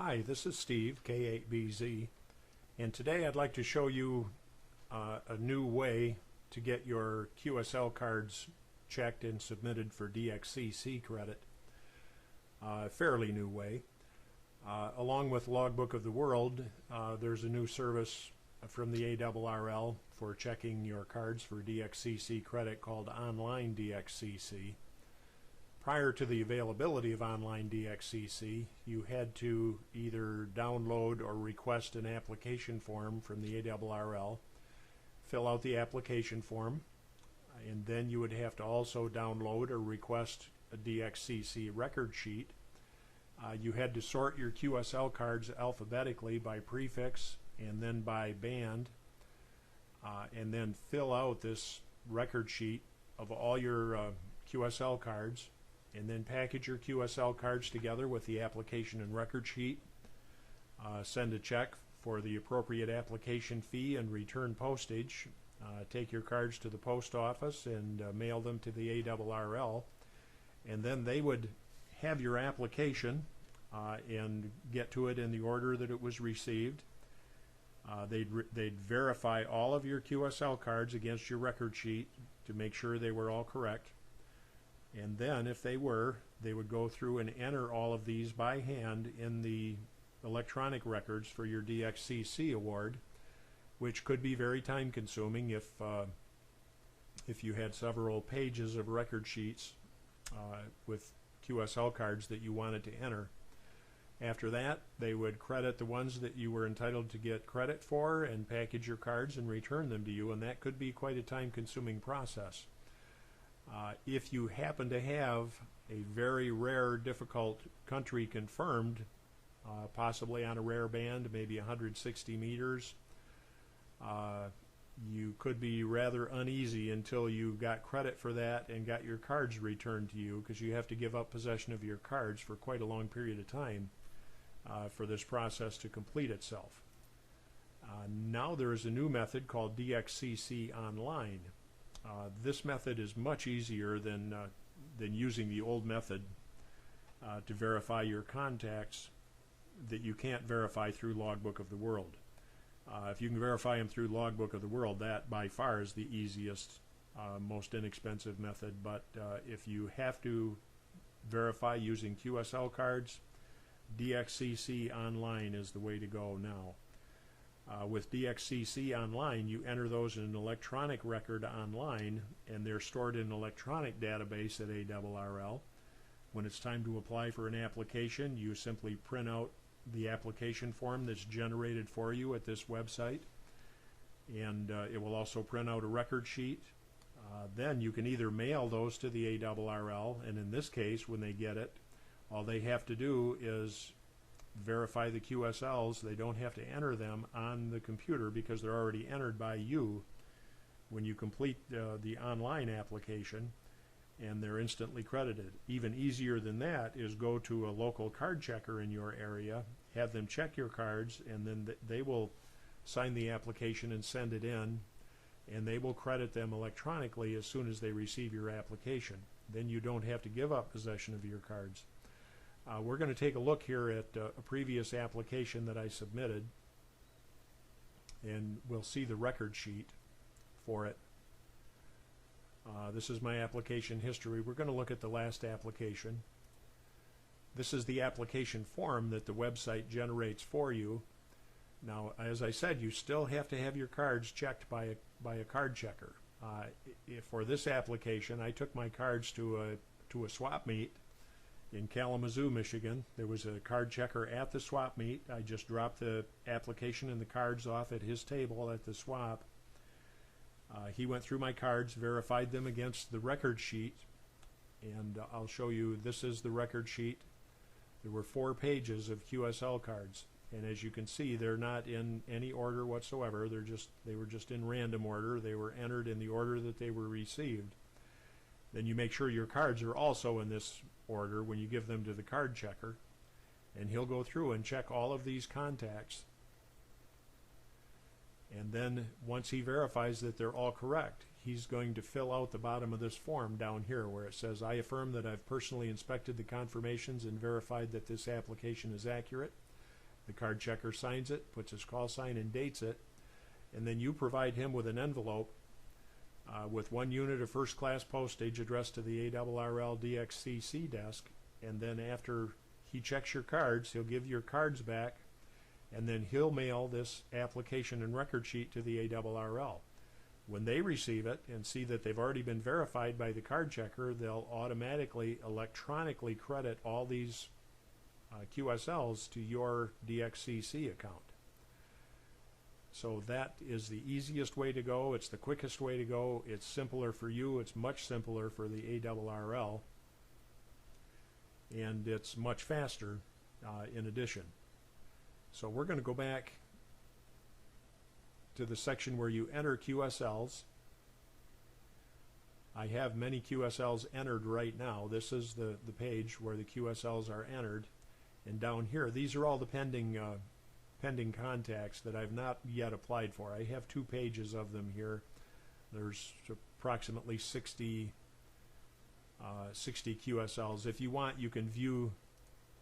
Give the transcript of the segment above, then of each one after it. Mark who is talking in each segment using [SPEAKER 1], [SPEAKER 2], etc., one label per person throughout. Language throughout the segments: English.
[SPEAKER 1] Hi, this is Steve, K8BZ, and today I'd like to show you a new way to get your QSL cards checked and submitted for DXCC credit. A fairly new way. Along with Logbook of the World, there's a new service from the ARRL for checking your cards for DXCC credit called Online DXCC. Prior to the availability of Online DXCC, you had to either download or request an application form from the ARRL, fill out the application form, and then you would have to also download or request a DXCC record sheet. You had to sort your QSL cards alphabetically by prefix and then by band, and then fill out this record sheet of all your QSL cards, and then package your QSL cards together with the application and record sheet, send a check for the appropriate application fee and return postage, take your cards to the post office and mail them to the ARRL, and then they would have your application and get to it in the order that it was received. They'd verify all of your QSL cards against your record sheet to make sure they were all correct. And then, if they were, they would go through and enter all of these by hand in the electronic records for your DXCC award, which could be very time consuming if you had several pages of record sheets with QSL cards that you wanted to enter. After that, they would credit the ones that you were entitled to get credit for and package your cards and return them to you, and that could be quite a time consuming process. If you happen to have a very rare, difficult country confirmed, possibly on a rare band, maybe 160 meters, you could be rather uneasy until you got credit for that and got your cards returned to you, because you have to give up possession of your cards for quite a long period of time for this process to complete itself. Now there is a new method called DXCC Online. This method is much easier than using the old method to verify your contacts that you can't verify through Logbook of the World. If you can verify them through Logbook of the World, that by far is the easiest, most inexpensive method. But if you have to verify using QSL cards, DXCC Online is the way to go now. With DXCC Online, you enter those in an electronic record online, and they're stored in an electronic database at ARRL. When it's time to apply for an application, you simply print out the application form that's generated for you at this website, and it will also print out a record sheet. Then you can either mail those to the ARRL, and in this case, when they get it, all they have to do is verify the QSLs. They don't have to enter them on the computer because they're already entered by you when you complete the online application, and they're instantly credited. Even easier than that is go to a local card checker in your area, have them check your cards, and then they will sign the application and send it in, and they will credit them electronically as soon as they receive your application. Then you don't have to give up possession of your cards. We're going to take a look here at a previous application that I submitted, and we'll see the record sheet for it. This is my application history. We're going to look at the last application. This is the application form that the website generates for you. Now, as I said, you still have to have your cards checked by a card checker. For this application, I took my cards to a swap meet in Kalamazoo, Michigan. There was a card checker at the swap meet. I just dropped the application and the cards off at his table at the swap. He went through my cards, verified them against the record sheet, and I'll show you, this is the record sheet. There were 4 pages of QSL cards, and as you can see, they're not in any order whatsoever. They were just in random order. They were entered in the order that they were received. Then you make sure your cards are also in this order when you give them to the card checker, and he'll go through and check all of these contacts, and then once he verifies that they're all correct, he's going to fill out the bottom of this form down here where it says, I affirm that I've personally inspected the confirmations and verified that this application is accurate. The card checker signs it, puts his call sign and dates it, and then you provide him with an envelope with 1 unit of first class postage addressed to the ARRL DXCC desk, and then after he checks your cards, he'll give your cards back, and then he'll mail this application and record sheet to the ARRL. When they receive it and see that they've already been verified by the card checker, they'll automatically electronically credit all these QSLs to your DXCC account. So that is the easiest way to go. It's the quickest way to go. It's simpler for you. It's much simpler for the ARRL. And it's much faster in addition. So we're going to go back to the section where you enter QSLs. I have many QSLs entered right now. This is the page where the QSLs are entered. And down here, these are all the pending contacts that I've not yet applied for. I have 2 pages of them here. There's approximately 60 QSLs. If you want, you can view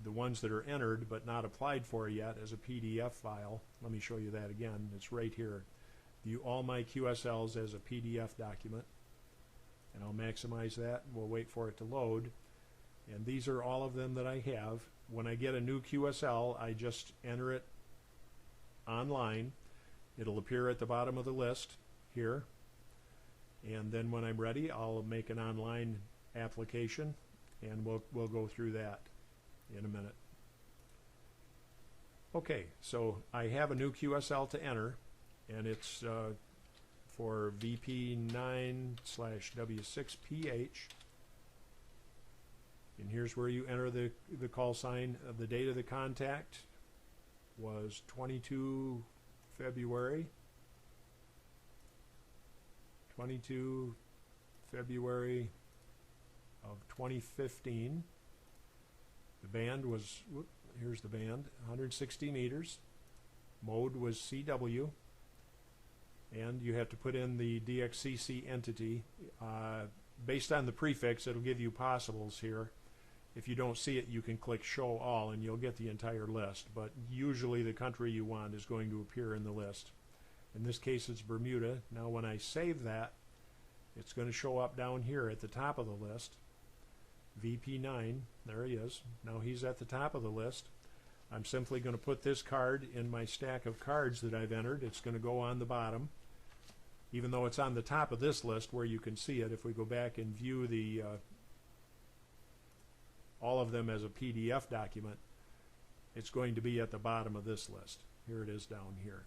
[SPEAKER 1] the ones that are entered but not applied for yet as a PDF file. Let me show you that again. It's right here. View all my QSLs as a PDF document. And I'll maximize that. We'll wait for it to load. And these are all of them that I have. When I get a new QSL, I just enter it online. It'll appear at the bottom of the list here. And then when I'm ready, I'll make an online application, and we'll go through that in a minute. Okay, so I have a new QSL to enter, and it's for VP9/W6PH. And here's where you enter the call sign. The date of the contact was 22 February of 2015. The band was, here's the band, 160 meters. Mode was CW. And you have to put in the DXCC entity. Based on the prefix, it'll give you possibles here. If you don't see it, you can click Show All, and you'll get the entire list. But usually the country you want is going to appear in the list. In this case, it's Bermuda. Now when I save that, it's going to show up down here at the top of the list. VP9, there he is. Now he's at the top of the list. I'm simply going to put this card in my stack of cards that I've entered. It's going to go on the bottom, even though it's on the top of this list where you can see it. If we go back and view the all of them as a PDF document, it's going to be at the bottom of this list. Here it is down here.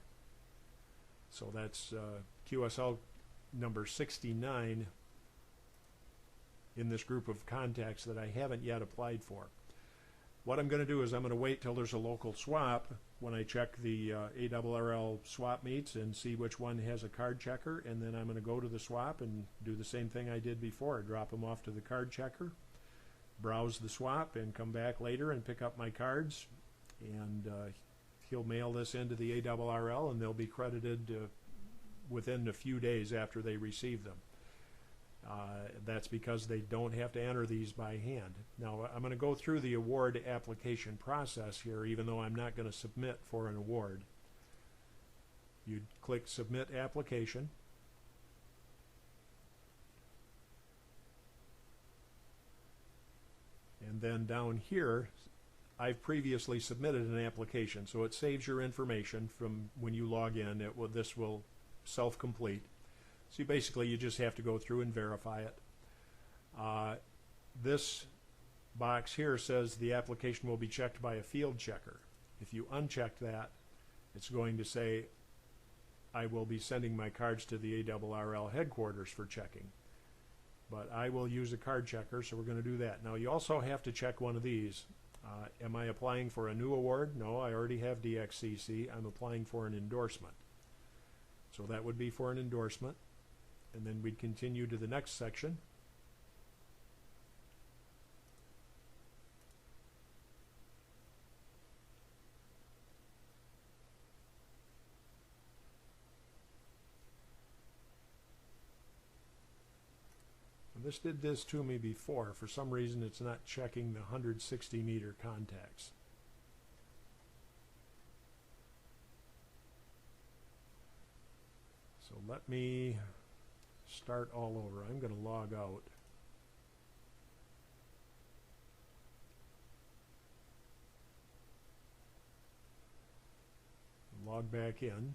[SPEAKER 1] So that's QSL number 69 in this group of contacts that I haven't yet applied for. What I'm going to do is I'm going to wait till there's a local swap when I check the ARRL swap meets and see which one has a card checker, and then I'm going to go to the swap and do the same thing I did before. Drop them off to the card checker, browse the swap, and come back later and pick up my cards, and he'll mail this into the ARRL, and they'll be credited within a few days after they receive them. That's because they don't have to enter these by hand. Now I'm going to go through the award application process here, even though I'm not going to submit for an award. You click Submit Application. And then down here, I've previously submitted an application, so it saves your information from when you log in. This will self-complete. So you just have to go through and verify it. This box here says the application will be checked by a field checker. If you uncheck that, it's going to say, I will be sending my cards to the ARRL headquarters for checking. But I will use a card checker, so we're going to do that. Now you also have to check one of these. Am I applying for a new award? No, I already have DXCC. I'm applying for an endorsement. So that would be for an endorsement. And then we'd continue to the next section. This did this to me before. For some reason, it's not checking the 160 meter contacts. let me start all over. I'm going to log out. Log back in.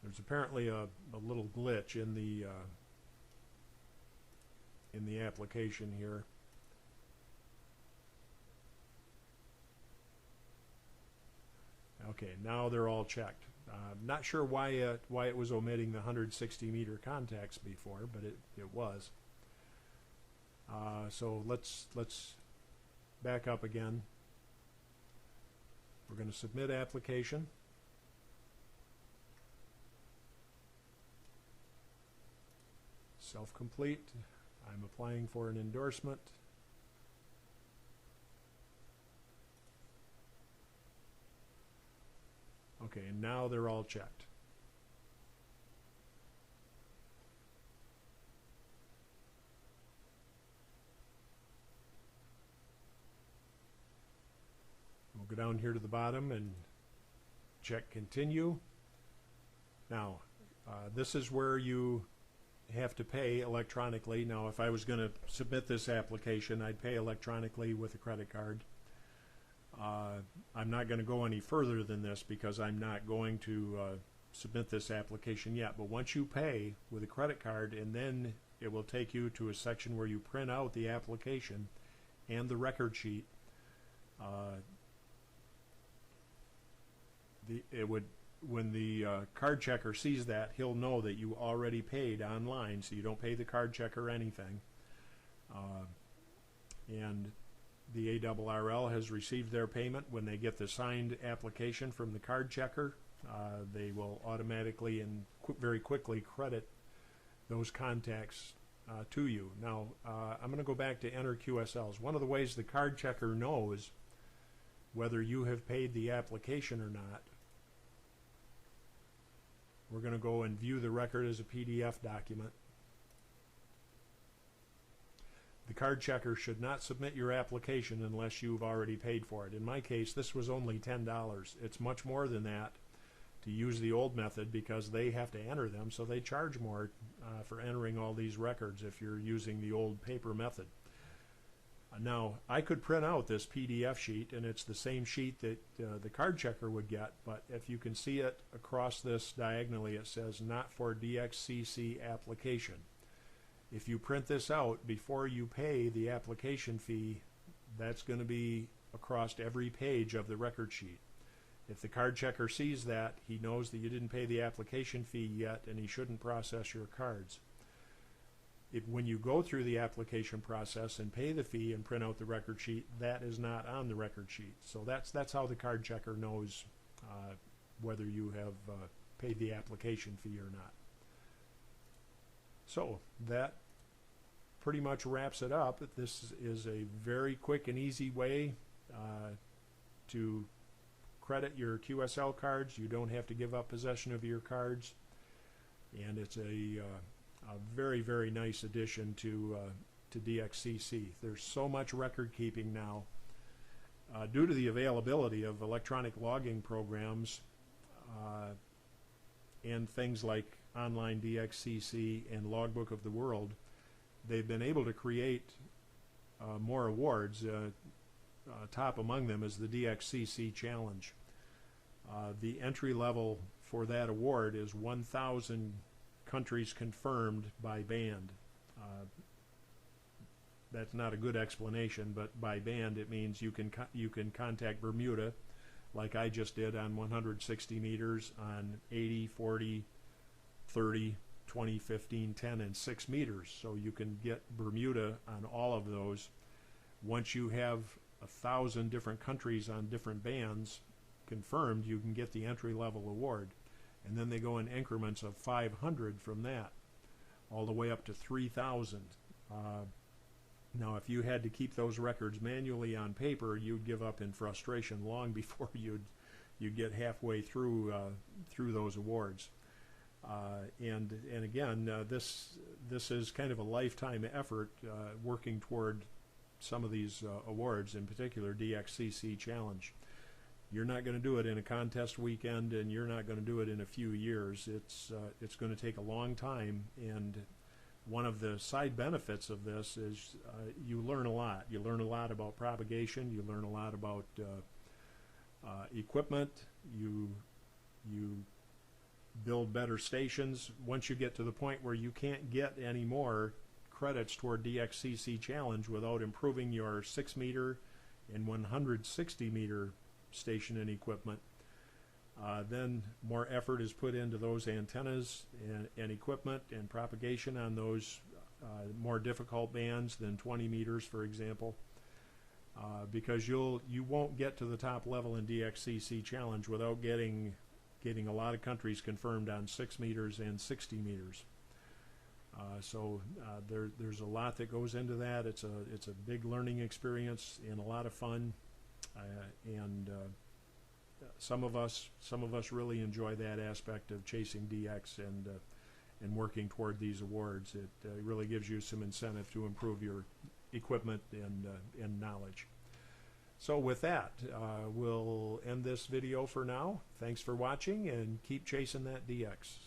[SPEAKER 1] There's apparently a little glitch in the application here. Okay, now they're all checked. Not sure why it was omitting the 160 meter contacts before, but it was. So let's back up again. We're going to submit application. Self-complete. I'm applying for an endorsement. Okay, and now they're all checked. We'll go down here to the bottom and check continue. Now, this is where you have to pay electronically. Now, if I was going to submit this application, I'd pay electronically with a credit card. I'm not going to go any further than this because I'm not going to submit this application yet. But once you pay with a credit card, and then it will take you to a section where you print out the application and the record sheet. When the card checker sees that, he'll know that you already paid online, so you don't pay the card checker anything. And the ARRL has received their payment. When they get the signed application from the card checker, they will automatically and very quickly credit those contacts to you. Now, I'm going to go back to enter QSLs. One of the ways the card checker knows whether you have paid the application or not, we're going to go and view the record as a PDF document. The card checker should not submit your application unless you've already paid for it. In my case, this was only $10. It's much more than that to use the old method because they have to enter them, so they charge more for entering all these records if you're using the old paper method. Now, I could print out this PDF sheet, and it's the same sheet that the card checker would get, but if you can see it across this diagonally, it says not for DXCC application. If you print this out before you pay the application fee, that's going to be across every page of the record sheet. If the card checker sees that, he knows that you didn't pay the application fee yet, and he shouldn't process your cards. When you go through the application process and pay the fee and print out the record sheet, that is not on the record sheet. So that's how the card checker knows whether you have paid the application fee or not. So that pretty much wraps it up. This is a very quick and easy way to credit your QSL cards. You don't have to give up possession of your cards, and it's a very, very nice addition to DXCC. There's so much record keeping now due to the availability of electronic logging programs and things like Online DXCC and Logbook of the World. They've been able to create more awards. Top among them is the DXCC Challenge. The entry level for that award is 1,000 countries confirmed by band. That's not a good explanation, but by band it means you can contact Bermuda, like I just did, on 160 meters, on 80, 40, 30, 20, 15, 10, and 6 meters. So you can get Bermuda on all of those. Once you have 1,000 different countries on different bands confirmed, you can get the entry-level award. And then they go in increments of 500 from that, all the way up to 3,000. Now, if you had to keep those records manually on paper, you'd give up in frustration long before you'd get halfway through those awards. And again, this is kind of a lifetime effort working toward some of these awards, in particular DXCC Challenge. You're not going to do it in a contest weekend, and you're not going to do it in a few years. It's going to take a long time, and one of the side benefits of this is you learn a lot. You learn a lot about propagation. You learn a lot about equipment. You build better stations. Once you get to the point where you can't get any more credits toward DXCC Challenge without improving your 6-meter and 160-meter station and equipment, then more effort is put into those antennas and equipment and propagation on those more difficult bands than 20 meters, for example, because you won't get to the top level in DXCC Challenge without getting a lot of countries confirmed on 6 meters and 60 meters. So there's a lot that goes into that. It's a big learning experience and a lot of fun, and some of us really enjoy that aspect of chasing DX and working toward these awards. It really gives you some incentive to improve your equipment and knowledge. So with that, we'll end this video for now. Thanks for watching, and keep chasing that DX.